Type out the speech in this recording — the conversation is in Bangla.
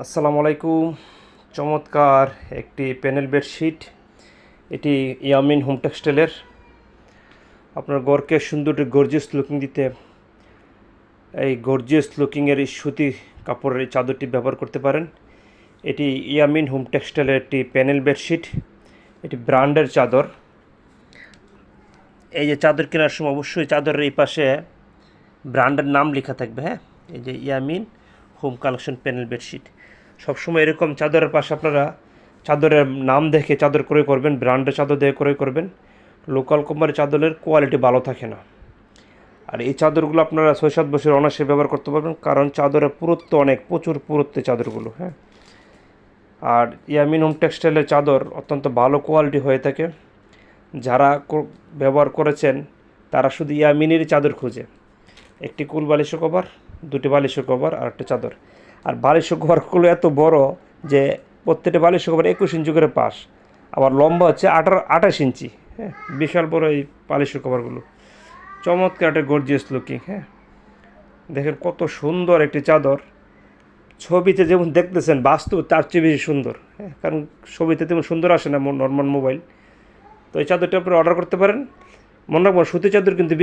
আসসালামু আলাইকুম। চমৎকার একটি প্যানেল বেডশিট। এটি ইয়ামিন হোম টেক্সটাইলের। আপনার ঘরকে সুন্দর গর্জিয়াস লুকিং দিতে এই গর্জিয়াস লুকিংয়ের এই সুতি কাপড়ের এই চাদরটি ব্যবহার করতে পারেন। এটি ইয়ামিন হোম টেক্সটাইলের একটি প্যানেল বেডশিট। এটি ব্র্যান্ডের চাদর। এই যে চাদর কেনার সময় অবশ্যই চাদরের এই পাশে ব্র্যান্ডের নাম লেখা থাকবে। হ্যাঁ, এই যে Yamin home collection panel bedsheet. সবসময় এরকম চাদরের পাশে আপনারা চাদরের নাম দেখে চাদর ক্রয় করবেন, ব্র্যান্ডের চাদর দেখে ক্রয় করবেন। লোকাল কোম্পানির চাদরের কোয়ালিটি ভালো থাকে না। আর এই চাদরগুলো আপনারা 6-7 বছর অনায়াসে ব্যবহার করতে পারবেন, কারণ চাদরের পুরুত্ব অনেক, প্রচুর পুরুত্ব চাদরগুলো। হ্যাঁ, আর ইয়ামিন হোম টেক্সটাইলের চাদর অত্যন্ত ভালো কোয়ালিটি হয়ে থাকে। যারা ব্যবহার করেছেন তারা শুধু ইয়ামিনেরই চাদর খুঁজে। একটি কুল বালিশের কভার, দুটি বালিশের কভার আর একটা চাদর। আর বালিশের কভারগুলো এত বড় যে প্রত্যেকটা বালিশের কভার 21 ইঞ্চি করে পাশ, আবার লম্বা হচ্ছে 28 ইঞ্চি। হ্যাঁ, বিশাল বড় এই বালিশের কভারগুলো। চমৎকার একটা গর্জিয়াস লুকিং। হ্যাঁ, দেখেন কত সুন্দর একটি চাদর। ছবিতে যেমন দেখতেছেন বাস্তব তার চেয়ে বেশি সুন্দর। হ্যাঁ, কারণ ছবিতে তেমন সুন্দর আসে না নর্মাল মোবাইল। তো এই চাদরটা আপনি অর্ডার করতে পারেন। মনে রাখবেন সুতি চাদর কিন্তু